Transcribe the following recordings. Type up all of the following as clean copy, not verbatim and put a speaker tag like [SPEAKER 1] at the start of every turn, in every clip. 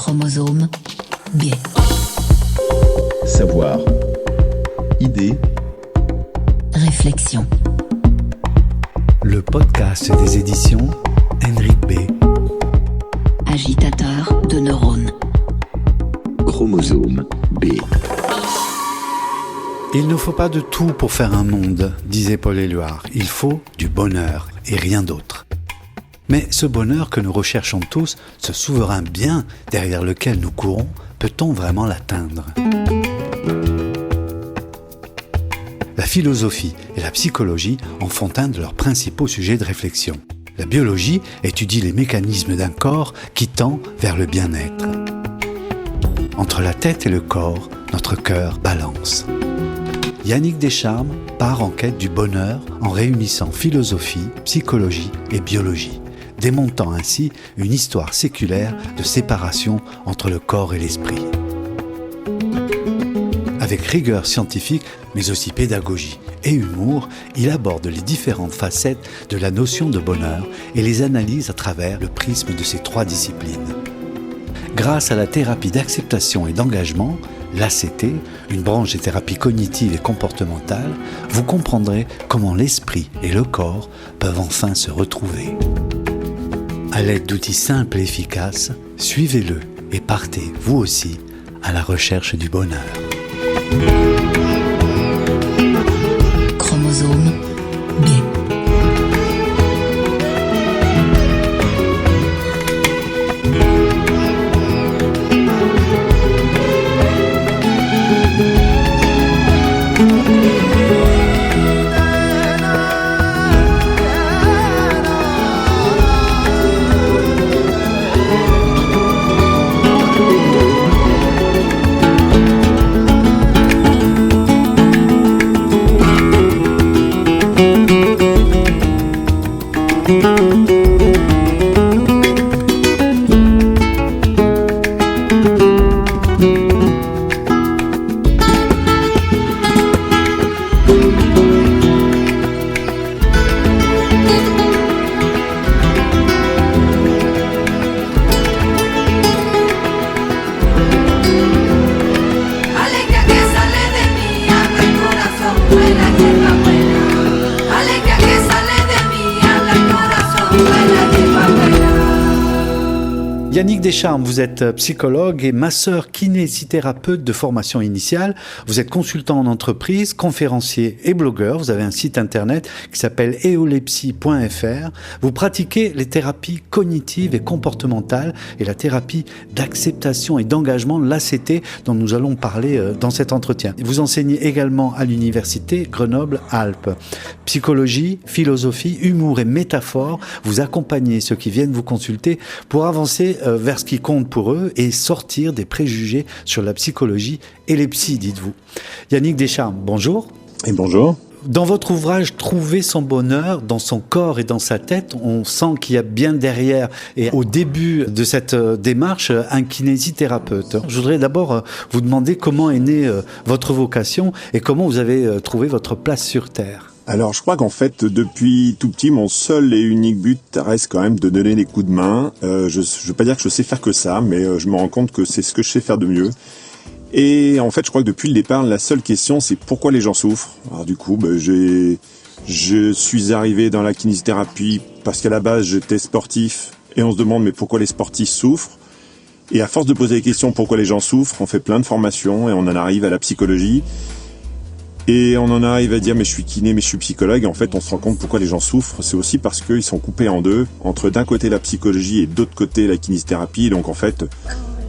[SPEAKER 1] Chromosome B.
[SPEAKER 2] Savoir. Idée.
[SPEAKER 1] Réflexion.
[SPEAKER 3] Le podcast des éditions Henrik B.
[SPEAKER 1] Agitateur de neurones.
[SPEAKER 2] Chromosome B.
[SPEAKER 3] Il ne faut pas de tout pour faire un monde, disait Paul Éluard. Il faut du bonheur et rien d'autre. Mais ce bonheur que nous recherchons tous, ce souverain bien derrière lequel nous courons, peut-on vraiment l'atteindre ? La philosophie et la psychologie en font un de leurs principaux sujets de réflexion. La biologie étudie les mécanismes d'un corps qui tend vers le bien-être. Entre la tête et le corps, notre cœur balance. Yannick Descharmes part en quête du bonheur en réunissant philosophie, psychologie et biologie, démontant ainsi une histoire séculaire de séparation entre le corps et l'esprit. Avec rigueur scientifique, mais aussi pédagogie et humour, il aborde les différentes facettes de la notion de bonheur et les analyse à travers le prisme de ces trois disciplines. Grâce à la thérapie d'acceptation et d'engagement, l'ACT, une branche des thérapies cognitives et comportementales, vous comprendrez comment l'esprit et le corps peuvent enfin se retrouver. À l'aide d'outils simples et efficaces, suivez-le et partez, vous aussi, à la recherche du bonheur.
[SPEAKER 1] Chromosome B.
[SPEAKER 3] Yannick Descharmes, vous êtes psychologue et masseur kinésithérapeute de formation initiale. Vous êtes consultant en entreprise, conférencier et blogueur. Vous avez un site internet qui s'appelle eolepsy.fr. Vous pratiquez les thérapies cognitives et comportementales et la thérapie d'acceptation et d'engagement, l'ACT, dont nous allons parler dans cet entretien. Vous enseignez également à l'université Grenoble-Alpes. Psychologie, philosophie, humour et métaphore, vous accompagnez ceux qui viennent vous consulter pour avancer vers ce qui compte pour eux et sortir des préjugés sur la psychologie et les psys, dites-vous. Yannick Descharmes, bonjour.
[SPEAKER 4] Et bonjour.
[SPEAKER 3] Dans votre ouvrage « Trouver son bonheur dans son corps et dans sa tête », on sent qu'il y a bien derrière et au début de cette démarche un kinésithérapeute. Je voudrais d'abord vous demander comment est née votre vocation et comment vous avez trouvé votre place sur Terre.
[SPEAKER 4] Alors je crois qu'en fait depuis tout petit mon seul et unique but reste quand même de donner des coups de main. Je veux pas dire que je sais faire que ça, mais je me rends compte que c'est ce que je sais faire de mieux. Et en fait je crois que depuis le départ la seule question c'est pourquoi les gens souffrent. Alors du coup je suis arrivé dans la kinésithérapie parce qu'à la base j'étais sportif et on se demande mais pourquoi les sportifs souffrent. Et à force de poser des questions pourquoi les gens souffrent, on fait plein de formations et on en arrive à la psychologie. Et on en arrive à dire mais je suis kiné, mais je suis psychologue. Et en fait, on se rend compte pourquoi les gens souffrent. C'est aussi parce qu'ils sont coupés en deux, entre d'un côté la psychologie et d'autre côté la kinésithérapie. Et donc en fait,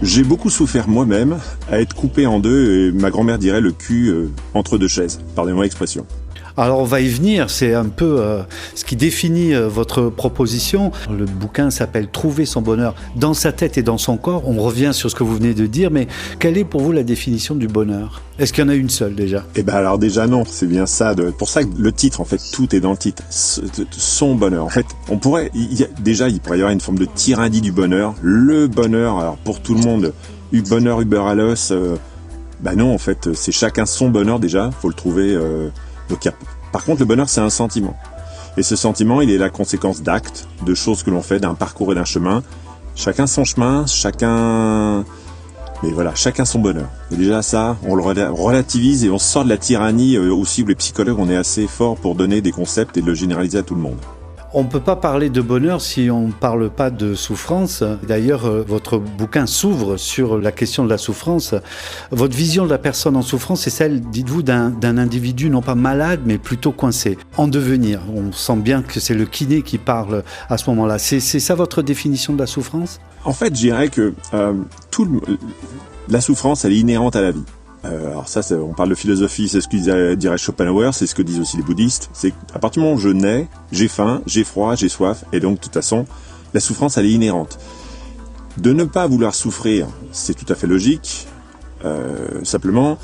[SPEAKER 4] j'ai beaucoup souffert moi-même à être coupé en deux. Et ma grand-mère dirait le cul entre deux chaises. Pardonnez-moi l'expression.
[SPEAKER 3] Alors on va y venir, c'est un peu ce qui définit votre proposition. Le bouquin s'appelle « Trouver son bonheur dans sa tête et dans son corps ». On revient sur ce que vous venez de dire, mais quelle est pour vous la définition du bonheur ? Est-ce qu'il y en a une seule déjà ?
[SPEAKER 4] Eh ben alors déjà non, c'est bien ça. Pour ça que le titre, en fait, tout est dans le titre. Son bonheur. En fait, il pourrait y avoir une forme de tyrannie du bonheur. Le bonheur, alors pour tout le monde, bonheur Uber à l'os. Non, en fait, c'est chacun son bonheur déjà. Faut le trouver. Par contre, le bonheur, c'est un sentiment. Et ce sentiment, il est la conséquence d'actes, de choses que l'on fait, d'un parcours et d'un chemin. Chacun son chemin, chacun son bonheur. Et déjà ça, on le relativise et on sort de la tyrannie aussi où les psychologues, on est assez forts pour donner des concepts et de le généraliser à tout le monde.
[SPEAKER 3] On ne peut pas parler de bonheur si on ne parle pas de souffrance. D'ailleurs, votre bouquin s'ouvre sur la question de la souffrance. Votre vision de la personne en souffrance, c'est celle, dites-vous, d'un individu non pas malade, mais plutôt coincé, en devenir. On sent bien que c'est le kiné qui parle à ce moment-là. C'est ça votre définition de la souffrance ?
[SPEAKER 4] En fait, je dirais que la souffrance, elle est inhérente à la vie. Alors ça, on parle de philosophie, c'est ce que dirait Schopenhauer, c'est ce que disent aussi les bouddhistes. C'est qu'à partir du moment où je nais, j'ai faim, j'ai froid, j'ai soif, et donc de toute façon, la souffrance, elle est inhérente. De ne pas vouloir souffrir, c'est tout à fait logique. Simplement,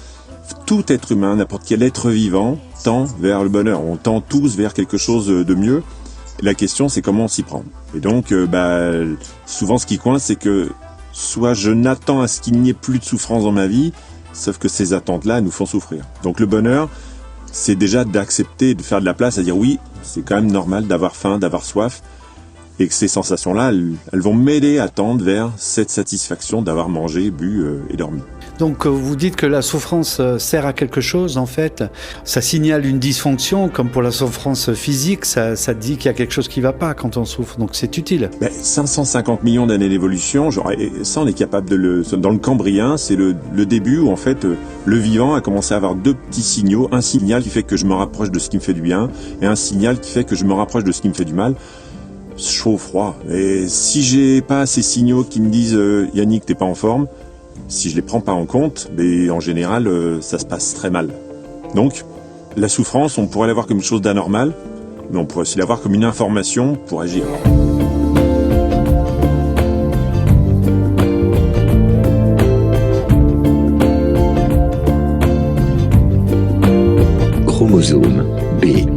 [SPEAKER 4] tout être humain, n'importe quel être vivant, tend vers le bonheur. On tend tous vers quelque chose de mieux. La question, c'est comment on s'y prend. Et donc, souvent, ce qui coince, c'est que soit je n'attends à ce qu'il n'y ait plus de souffrance dans ma vie, sauf que ces attentes-là nous font souffrir. Donc le bonheur, c'est déjà d'accepter, de faire de la place, à dire oui, c'est quand même normal d'avoir faim, d'avoir soif, et que ces sensations-là, elles vont m'aider à tendre vers cette satisfaction d'avoir mangé, bu et dormi.
[SPEAKER 3] Donc vous dites que la souffrance sert à quelque chose en fait, ça signale une dysfonction, comme pour la souffrance physique, ça dit qu'il y a quelque chose qui ne va pas quand on souffre, donc c'est utile.
[SPEAKER 4] 550 millions d'années d'évolution, ça on est capable dans le Cambrien, c'est le début où en fait le vivant a commencé à avoir deux petits signaux, un signal qui fait que je me rapproche de ce qui me fait du bien, et un signal qui fait que je me rapproche de ce qui me fait du mal. Chaud, froid. Et si j'ai pas ces signaux qui me disent Yannick, t'es pas en forme, si je les prends pas en compte, en général, ça se passe très mal. Donc, la souffrance, on pourrait la voir comme une chose d'anormal, mais on pourrait aussi la voir comme une information pour agir.
[SPEAKER 1] Chromosome B.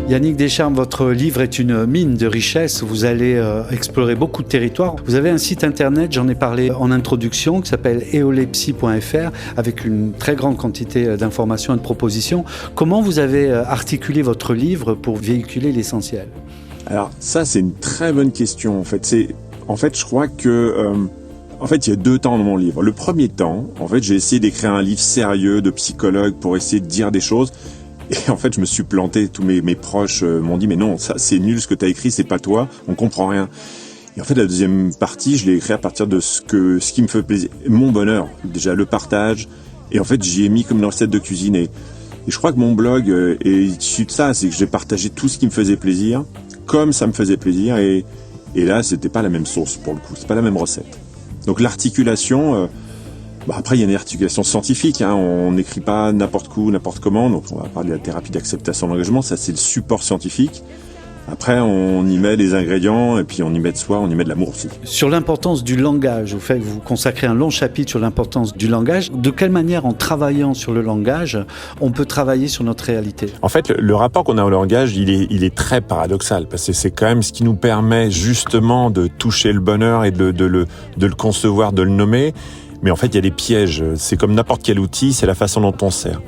[SPEAKER 3] Yannick Deschamps, votre livre est une mine de richesse. Vous allez explorer beaucoup de territoires. Vous avez un site internet, j'en ai parlé en introduction, qui s'appelle eolepsy.fr, avec une très grande quantité d'informations et de propositions. Comment vous avez articulé votre livre pour véhiculer l'essentiel ?
[SPEAKER 4] Alors ça, c'est une très bonne question. En fait, je crois que... il y a 2 temps dans mon livre. Le premier temps, j'ai essayé d'écrire un livre sérieux de psychologue pour essayer de dire des choses. Et en fait, je me suis planté. Tous mes proches m'ont dit, mais non, ça, c'est nul ce que t'as écrit, c'est pas toi, on comprend rien. Et en fait, la deuxième partie, je l'ai écrit à partir de ce qui me fait plaisir. Mon bonheur, déjà le partage. Et en fait, j'y ai mis comme une recette de cuisine. Et je crois que mon blog est issu de ça, c'est que j'ai partagé tout ce qui me faisait plaisir, comme ça me faisait plaisir. Et là, c'était pas la même sauce pour le coup, c'est pas la même recette. Donc l'articulation... après, il y a une articulation scientifique, on n'écrit pas n'importe où, n'importe comment, donc on va parler de la thérapie d'acceptation de l'engagement, ça c'est le support scientifique. Après, on y met les ingrédients, et puis on y met de soi, on y met de l'amour aussi.
[SPEAKER 3] Sur l'importance du langage, vous consacrez un long chapitre sur l'importance du langage. De quelle manière, en travaillant sur le langage, on peut travailler sur notre réalité ?
[SPEAKER 5] En fait, le rapport qu'on a au langage, il est très paradoxal, parce que c'est quand même ce qui nous permet justement de toucher le bonheur et de le concevoir, de le nommer. Mais en fait, il y a des pièges. C'est comme n'importe quel outil, c'est la façon dont on sert.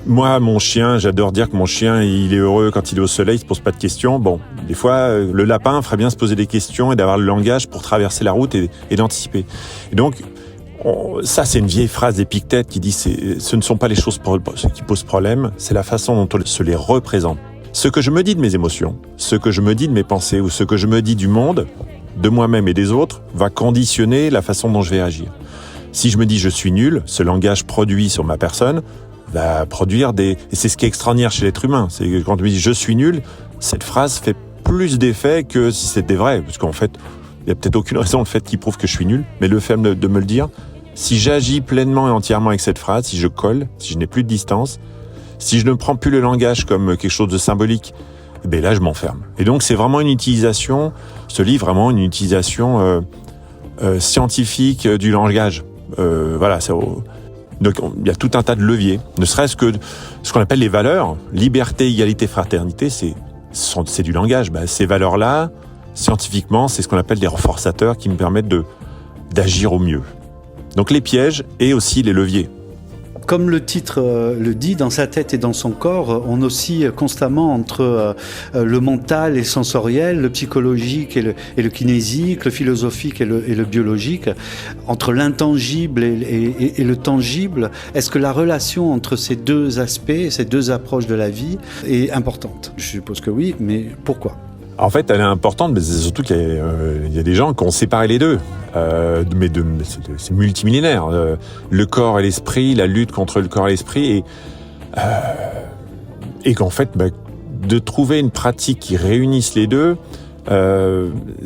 [SPEAKER 5] Moi, mon chien, j'adore dire que mon chien, il est heureux quand il est au soleil, il se pose pas de questions. Bon, des fois, le lapin ferait bien se poser des questions et d'avoir le langage pour traverser la route et d'anticiper. Et donc, ça, c'est une vieille phrase d'Épictète qui dit ce ne sont pas les choses qui posent problème, c'est la façon dont on se les représente. Ce que je me dis de mes émotions, ce que je me dis de mes pensées ou ce que je me dis du monde, de moi-même et des autres, va conditionner la façon dont je vais agir. Si je me dis je suis nul, ce langage produit sur ma personne va produire et c'est ce qui est extraordinaire chez l'être humain, c'est que quand je me dis je suis nul, cette phrase fait plus d'effet que si c'était vrai, parce qu'en fait, il n'y a peut-être aucune raison le fait qu'il prouve que je suis nul, mais le fait de me le dire, si j'agis pleinement et entièrement avec cette phrase, si je colle, si je n'ai plus de distance, si je ne prends plus le langage comme quelque chose de symbolique, là je m'enferme. Et donc c'est vraiment une utilisation, ce livre vraiment une utilisation scientifique du langage. Donc il y a tout un tas de leviers, ne serait-ce que ce qu'on appelle les valeurs, liberté, égalité, fraternité, c'est du langage. Ces valeurs-là, scientifiquement, c'est ce qu'on appelle des renforçateurs qui me permettent d'agir au mieux. Donc les pièges et aussi les leviers.
[SPEAKER 3] Comme le titre le dit, dans sa tête et dans son corps, on oscille constamment entre le mental et le sensoriel, le psychologique et le kinésique, le philosophique et le biologique, entre l'intangible et le tangible. Est-ce que la relation entre ces deux aspects, ces deux approches de la vie est importante ? Je suppose que oui, mais pourquoi ?
[SPEAKER 5] En fait, elle est importante, mais c'est surtout qu'il y a des gens qui ont séparé les deux. C'est multimillénaire. Le corps et l'esprit, la lutte contre le corps et l'esprit, et qu'en fait, de trouver une pratique qui réunisse les deux,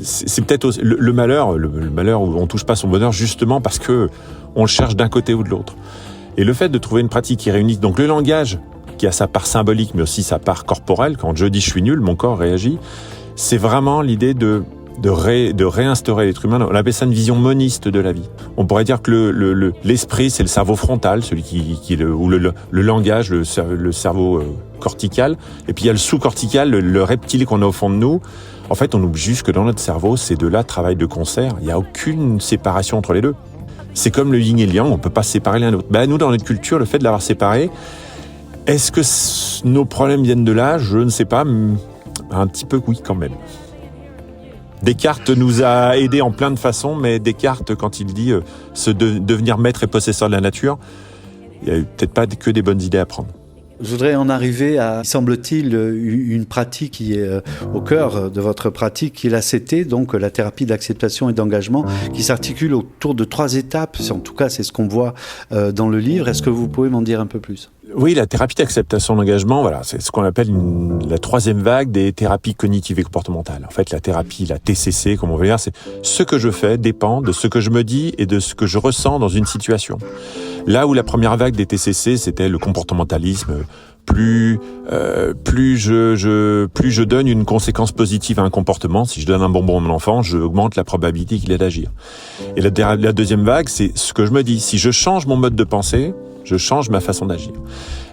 [SPEAKER 5] c'est peut-être aussi le malheur où on touche pas son bonheur justement parce que on le cherche d'un côté ou de l'autre. Et le fait de trouver une pratique qui réunisse donc le langage, qui a sa part symbolique, mais aussi sa part corporelle. Quand je dis je suis nul, mon corps réagit. C'est vraiment l'idée de réinstaurer l'être humain. On appelle ça une vision moniste de la vie. On pourrait dire que l'esprit, c'est le cerveau frontal, celui ou le langage, le cerveau cortical. Et puis il y a le sous-cortical, le reptile qu'on a au fond de nous. En fait, on oublie juste que dans notre cerveau, ces deux-là travaillent de concert. Il n'y a aucune séparation entre les deux. C'est comme le yin et le yang, on ne peut pas séparer l'un de l'autre. Nous, dans notre culture, le fait de l'avoir séparé, est-ce que nos problèmes viennent de là ? Je ne sais pas. Un petit peu oui quand même. Descartes nous a aidés en plein de façons, mais Descartes, quand il dit devenir maître et possesseur de la nature, il n'y a peut-être pas que des bonnes idées à prendre.
[SPEAKER 3] Je voudrais en arriver à, semble-t-il, une pratique qui est au cœur de votre pratique, qui est l'ACT, donc la thérapie d'acceptation et d'engagement, qui s'articule autour de 3 étapes. En tout cas, c'est ce qu'on voit dans le livre. Est-ce que vous pouvez m'en dire un peu plus ?
[SPEAKER 5] Oui, la thérapie d'acceptation d'engagement, voilà, c'est ce qu'on appelle la 3e vague des thérapies cognitives et comportementales. En fait, la thérapie, la TCC, comme on veut dire, c'est ce que je fais dépend de ce que je me dis et de ce que je ressens dans une situation. Là où la première vague des TCC, c'était le comportementalisme. Plus je donne une conséquence positive à un comportement, si je donne un bonbon à mon enfant, je augmente la probabilité qu'il ait d'agir. Et la 2e vague, c'est ce que je me dis. Si je change mon mode de pensée, je change ma façon d'agir.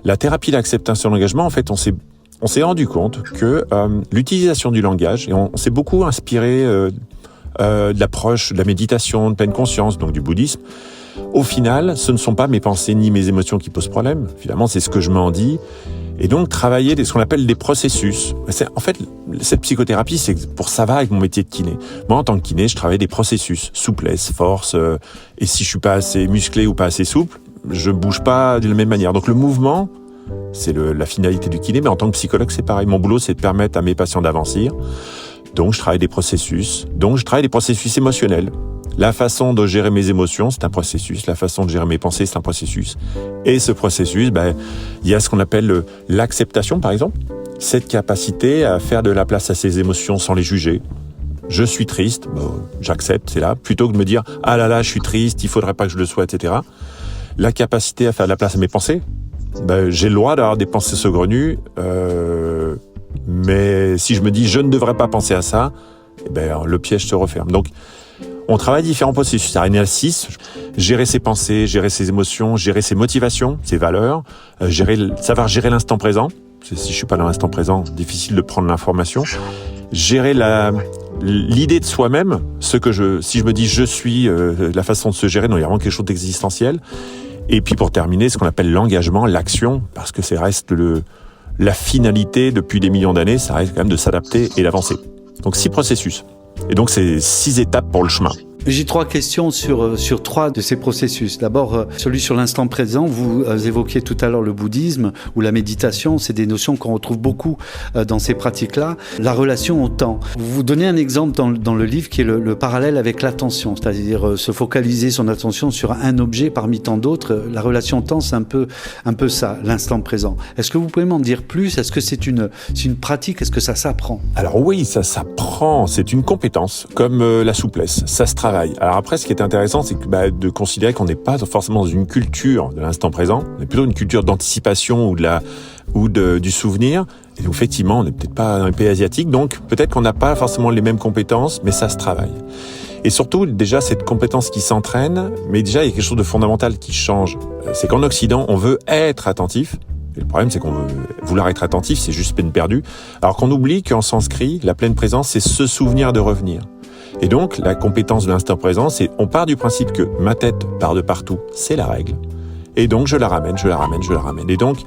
[SPEAKER 5] La thérapie d'acceptation d'engagement, en fait, on s'est rendu compte que l'utilisation du langage, et on s'est beaucoup inspiré de l'approche de la méditation, de pleine conscience, donc du bouddhisme. Au final, ce ne sont pas mes pensées ni mes émotions qui posent problème. Finalement, c'est ce que je m'en dis. Et donc, travailler ce qu'on appelle des processus. En fait, cette psychothérapie, c'est pour ça va avec mon métier de kiné. Moi, en tant que kiné, je travaille des processus. Souplesse, force. Et si je suis pas assez musclé ou pas assez souple, je bouge pas de la même manière. Donc, le mouvement, c'est la finalité du kiné. Mais en tant que psychologue, c'est pareil. Mon boulot, c'est de permettre à mes patients d'avancer. Donc, je travaille des processus. Donc, je travaille des processus émotionnels. La façon de gérer mes émotions, c'est un processus. La façon de gérer mes pensées, c'est un processus. Et ce processus, il y a ce qu'on appelle l'acceptation, par exemple. Cette capacité à faire de la place à ses émotions sans les juger. Je suis triste, j'accepte, c'est là. Plutôt que de me dire, ah là là, je suis triste, il faudrait pas que je le sois, etc. La capacité à faire de la place à mes pensées. J'ai le droit d'avoir des pensées saugrenues, mais si je me dis, je ne devrais pas penser à ça, le piège se referme. Donc, on travaille différents processus. Il y en a 6. Gérer ses pensées, gérer ses émotions, gérer ses motivations, ses valeurs, savoir gérer l'instant présent. Si je suis pas dans l'instant présent, difficile de prendre l'information. Gérer l'idée de soi-même, si je me dis je suis, la façon de se gérer, non, il y a vraiment quelque chose d'existentiel. Et puis pour terminer, ce qu'on appelle l'engagement, l'action, parce que ça reste la finalité depuis des millions d'années, ça reste quand même de s'adapter et d'avancer. Donc 6 processus. Et donc, c'est 6 étapes pour le chemin.
[SPEAKER 3] J'ai 3 questions sur 3 de ces processus. D'abord, celui sur l'instant présent. Vous évoquiez tout à l'heure le bouddhisme ou la méditation. C'est des notions qu'on retrouve beaucoup dans ces pratiques-là. La relation au temps. Vous donnez un exemple dans le livre qui est le parallèle avec l'attention, c'est-à-dire se focaliser son attention sur un objet parmi tant d'autres. La relation au temps, c'est un peu ça, l'instant présent. Est-ce que vous pouvez m'en dire plus ? Est-ce que c'est une pratique ? Est-ce que ça s'apprend ?
[SPEAKER 5] Alors oui, ça s'apprend. C'est une compétence, comme la souplesse. Ça se travaille. Alors après, ce qui est intéressant, c'est de considérer qu'on n'est pas forcément dans une culture de l'instant présent, on est plutôt une culture d'anticipation ou du souvenir. Et donc, effectivement, on n'est peut-être pas dans les pays asiatiques, donc peut-être qu'on n'a pas forcément les mêmes compétences, mais ça se travaille. Et surtout, déjà, cette compétence qui s'entraîne, mais déjà, il y a quelque chose de fondamental qui change. C'est qu'en Occident, on veut être attentif. Et le problème, c'est qu'on veut vouloir être attentif, c'est juste peine perdue. Alors qu'on oublie qu'en sanskrit, la pleine présence, c'est se souvenir de revenir. Et donc, la compétence de l'instant présent, on part du principe que ma tête part de partout, c'est la règle. Et donc, je la ramène. Et donc,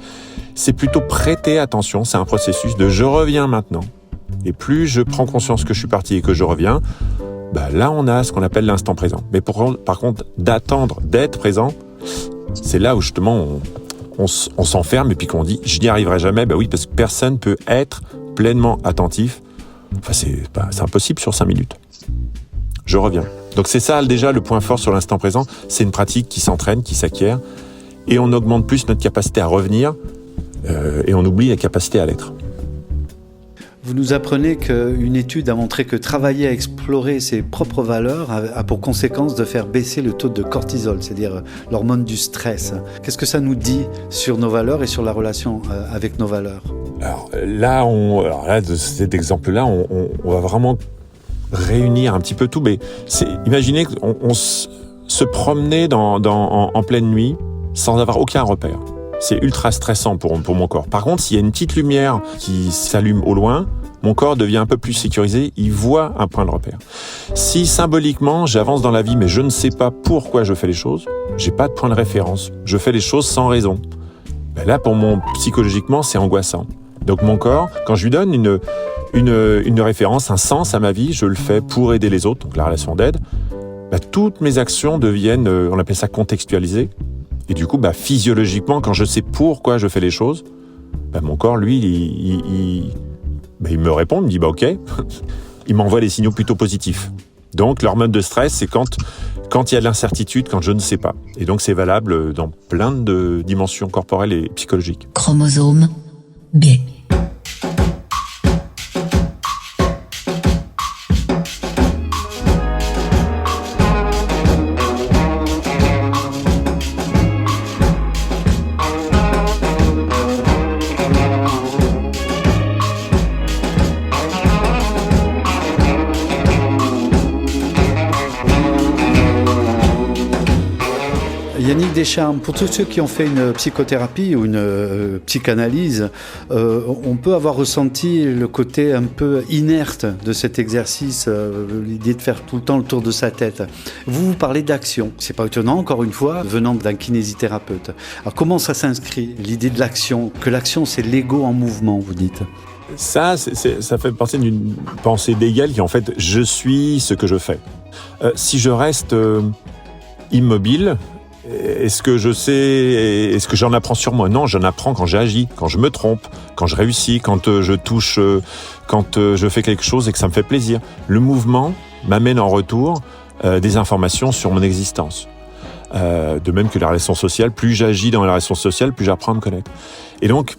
[SPEAKER 5] c'est plutôt prêter attention. C'est un processus de je reviens maintenant. Et plus je prends conscience que je suis parti et que je reviens, là, on a ce qu'on appelle l'instant présent. Mais par contre, d'attendre, d'être présent, c'est là où justement on s'enferme et puis qu'on dit « je n'y arriverai jamais ». Oui, parce que personne peut être pleinement attentif. Enfin, c'est impossible sur 5 minutes. Je reviens. Donc c'est ça déjà le point fort sur l'instant présent. C'est une pratique qui s'entraîne, qui s'acquiert. Et on augmente plus notre capacité à revenir et on oublie la capacité à l'être.
[SPEAKER 3] Vous nous apprenez qu'une étude a montré que travailler à explorer ses propres valeurs a pour conséquence de faire baisser le taux de cortisol, c'est-à-dire l'hormone du stress. Qu'est-ce que ça nous dit sur nos valeurs et sur la relation avec nos valeurs ?
[SPEAKER 5] Alors là, de cet exemple-là, on va vraiment réunir un petit peu tout. Mais imaginez qu'on se promenait en pleine nuit sans avoir aucun repère. C'est ultra stressant pour mon corps. Par contre, s'il y a une petite lumière qui s'allume au loin, mon corps devient un peu plus sécurisé, il voit un point de repère. Si symboliquement, j'avance dans la vie, mais je ne sais pas pourquoi je fais les choses, j'ai pas de point de référence. Je fais les choses sans raison. Là, psychologiquement, c'est angoissant. Donc mon corps, quand je lui donne une référence, un sens à ma vie, je le fais pour aider les autres, donc la relation d'aide, toutes mes actions deviennent, on appelle ça contextualisées. Et du coup, physiologiquement, quand je sais pourquoi je fais les choses, mon corps, lui, il me répond, il me dit OK. Il m'envoie des signaux plutôt positifs. Donc, l'hormone de stress, c'est quand il y a de l'incertitude, quand je ne sais pas. Et donc, c'est valable dans plein de dimensions corporelles et psychologiques.
[SPEAKER 6] Chromosome B.
[SPEAKER 3] Yannick Descharmes, pour tous ceux qui ont fait une psychothérapie ou une psychanalyse, on peut avoir ressenti le côté un peu inerte de cet exercice, l'idée de faire tout le temps le tour de sa tête. Vous parlez d'action. C'est pas étonnant, encore une fois, venant d'un kinésithérapeute. Alors comment ça s'inscrit, l'idée de l'action? Que l'action, c'est l'ego en mouvement, vous dites?
[SPEAKER 5] Ça fait partie d'une pensée d'Hegel qui, en fait, je suis ce que je fais. Si je reste immobile, est-ce que je sais, est-ce que j'en apprends sur moi? Non, j'en apprends quand j'agis, quand je me trompe, quand je réussis, quand je touche, quand je fais quelque chose et que ça me fait plaisir. Le mouvement m'amène en retour des informations sur mon existence. De même que la relation sociale, plus j'agis dans la relation sociale, plus j'apprends à me connaître. Et donc,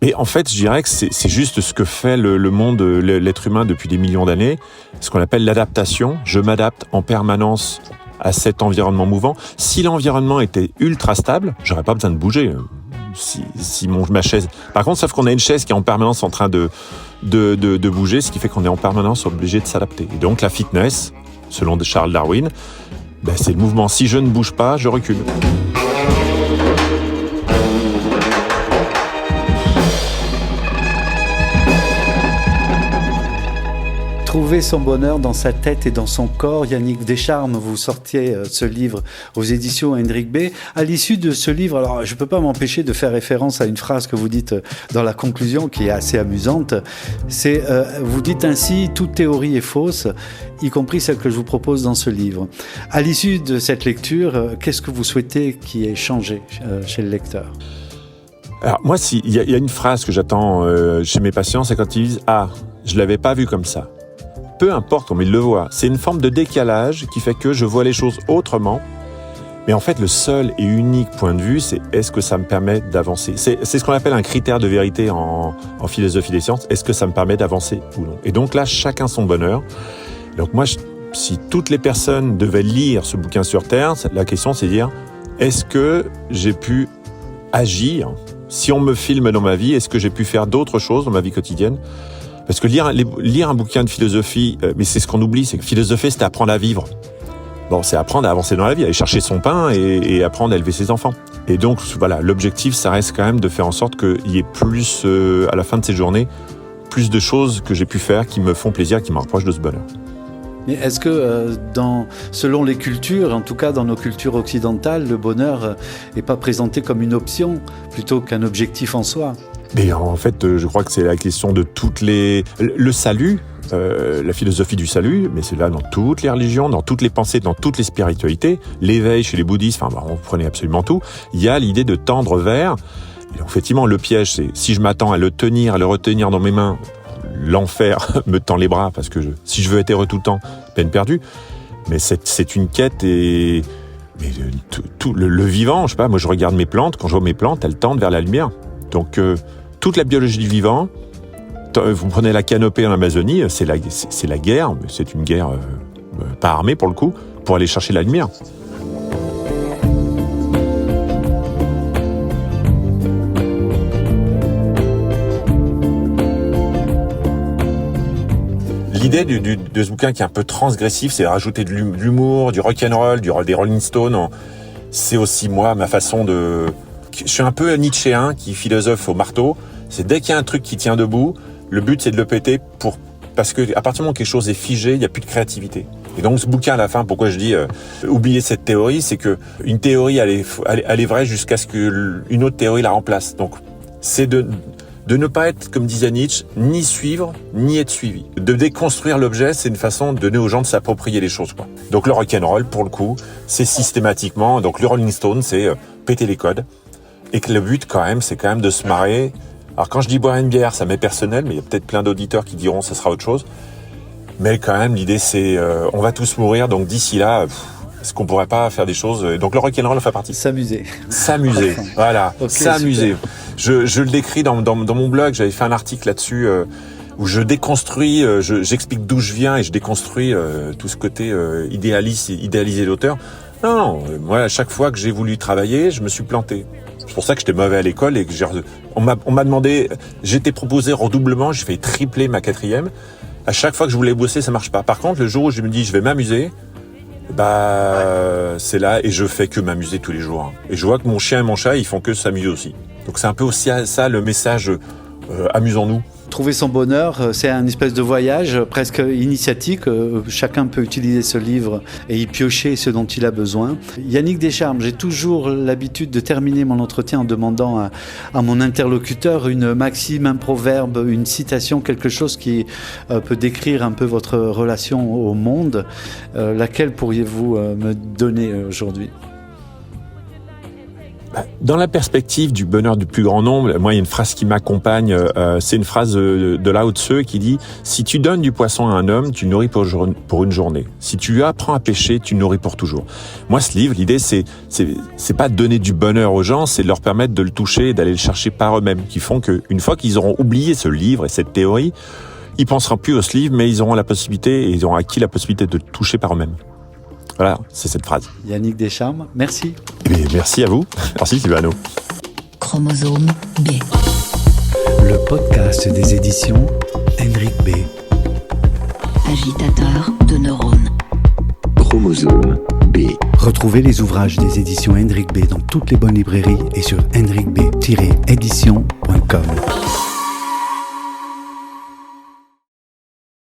[SPEAKER 5] et en fait, je dirais que c'est juste ce que fait le monde, l'être humain depuis des millions d'années, ce qu'on appelle l'adaptation. Je m'adapte en permanence à cet environnement mouvant. Si l'environnement était ultra stable, j'aurais pas besoin de bouger. Si ma chaise. Par contre, sauf qu'on a une chaise qui est en permanence en train de bouger, ce qui fait qu'on est en permanence obligé de s'adapter. Et donc la fitness, selon Charles Darwin, c'est le mouvement. Si je ne bouge pas, je recule.
[SPEAKER 3] Trouver son bonheur dans sa tête et dans son corps. Yannick Descharmes, vous sortiez ce livre aux éditions Hendrik B. À l'issue de ce livre, alors je ne peux pas m'empêcher de faire référence à une phrase que vous dites dans la conclusion qui est assez amusante. C'est, vous dites ainsi, toute théorie est fausse, y compris celle que je vous propose dans ce livre. À l'issue de cette lecture, qu'est-ce que vous souhaitez qui ait changé chez le lecteur ?
[SPEAKER 5] Alors moi, il y a une phrase que j'attends chez mes patients, c'est quand ils disent « Ah, je ne l'avais pas vu comme ça ». Peu importe comment ils le voient, c'est une forme de décalage qui fait que je vois les choses autrement. Mais en fait, le seul et unique point de vue, c'est est-ce que ça me permet d'avancer ? C'est ce qu'on appelle un critère de vérité en philosophie des sciences. Est-ce que ça me permet d'avancer ou non ? Et donc là, chacun son bonheur. Donc moi, si toutes les personnes devaient lire ce bouquin sur Terre, la question c'est de dire, est-ce que j'ai pu agir ? Si on me filme dans ma vie, est-ce que j'ai pu faire d'autres choses dans ma vie quotidienne ? Parce que lire un bouquin de philosophie, mais c'est ce qu'on oublie, c'est que philosopher, c'est apprendre à vivre. Bon, c'est apprendre à avancer dans la vie, aller chercher son pain et apprendre à élever ses enfants. Et donc, voilà, l'objectif, ça reste quand même de faire en sorte qu'il y ait plus, à la fin de ces journées, plus de choses que j'ai pu faire qui me font plaisir, qui me rapprochent de ce bonheur.
[SPEAKER 3] Mais est-ce que selon les cultures, en tout cas dans nos cultures occidentales, le bonheur n'est pas présenté comme une option plutôt qu'un objectif en soi ?
[SPEAKER 5] Mais en fait, je crois que c'est la question de le salut, la philosophie du salut, mais c'est là dans toutes les religions, dans toutes les pensées, dans toutes les spiritualités, l'éveil chez les bouddhistes, on prenait absolument tout. Il y a l'idée de tendre vers. Et effectivement, le piège, c'est si je m'attends à le tenir, à le retenir dans mes mains, l'enfer me tend les bras parce que si je veux être heureux tout le temps, peine perdue. Mais c'est une quête et tout le vivant, je sais pas, moi je regarde mes plantes, quand je vois mes plantes, elles tendent vers la lumière. Donc toute la biologie du vivant, vous prenez la canopée en Amazonie, c'est la guerre, mais c'est une guerre pas armée pour le coup, pour aller chercher la lumière. L'idée de ce bouquin qui est un peu transgressif, c'est de rajouter de l'humour, du rock'n'roll, des Rolling Stones. C'est aussi moi, ma façon de... Je suis un peu nietzschéen qui philosophe au marteau. C'est dès qu'il y a un truc qui tient debout, le but c'est de le péter parce que à partir du moment où quelque chose est figé, il n'y a plus de créativité. Et donc ce bouquin à la fin, pourquoi je dis oubliez cette théorie, c'est que une théorie elle est vraie jusqu'à ce qu'une autre théorie la remplace. Donc c'est de ne pas être, comme disait Nietzsche, ni suivre, ni être suivi. De déconstruire l'objet, c'est une façon de donner aux gens de s'approprier les choses, quoi. Donc le rock'n'roll, pour le coup, c'est systématiquement, donc le Rolling Stone, c'est péter les codes. Et que le but, quand même, c'est quand même de se marrer. Alors quand je dis boire une bière, ça m'est personnel, mais il y a peut-être plein d'auditeurs qui diront ça sera autre chose. Mais quand même, l'idée, c'est on va tous mourir, donc d'ici là... Est-ce qu'on pourrait pas faire des choses... Donc le rock'n'roll en fait partie.
[SPEAKER 3] S'amuser.
[SPEAKER 5] S'amuser, voilà. Okay, s'amuser. Je le décris dans mon blog, j'avais fait un article là-dessus où je déconstruis, j'explique d'où je viens et je déconstruis tout ce côté idéaliser l'auteur. Non, moi à chaque fois que j'ai voulu travailler, je me suis planté. C'est pour ça que j'étais mauvais à l'école et que on m'a demandé, j'étais proposé redoublement, j'ai fait tripler ma 4e. À chaque fois que je voulais bosser, ça marche pas. Par contre, le jour où je me dis je vais m'amuser, c'est là et je fais que m'amuser tous les jours. Et je vois que mon chien et mon chat, ils font que s'amuser aussi. Donc c'est un peu aussi ça le message, amusons-nous.
[SPEAKER 3] Trouver son bonheur, c'est un espèce de voyage presque initiatique. Chacun peut utiliser ce livre et y piocher ce dont il a besoin. Yannick Descharmes, j'ai toujours l'habitude de terminer mon entretien en demandant à mon interlocuteur une maxime, un proverbe, une citation, quelque chose qui peut décrire un peu votre relation au monde. Laquelle pourriez-vous me donner aujourd'hui ?
[SPEAKER 5] Dans la perspective du bonheur du plus grand nombre, moi il y a une phrase qui m'accompagne, c'est une phrase de Lao Tse qui dit « Si tu donnes du poisson à un homme, tu nourris pour une journée. Si tu lui apprends à pêcher, tu nourris pour toujours. » Moi ce livre, l'idée c'est pas de donner du bonheur aux gens, c'est de leur permettre de le toucher et d'aller le chercher par eux-mêmes, qui font qu'une fois qu'ils auront oublié ce livre et cette théorie, ils penseront plus à ce livre, mais ils auront la possibilité, et ils auront acquis la possibilité de le toucher par eux-mêmes. Voilà, c'est cette phrase.
[SPEAKER 3] Yannick Descharmes, merci.
[SPEAKER 5] Et merci à vous. Merci Sylvano.
[SPEAKER 6] Chromosome B.
[SPEAKER 3] Le podcast des éditions Henrik B.
[SPEAKER 6] Agitateur de neurones.
[SPEAKER 1] Chromosome B.
[SPEAKER 3] Retrouvez les ouvrages des éditions Henrik B dans toutes les bonnes librairies et sur henrikb-édition.com.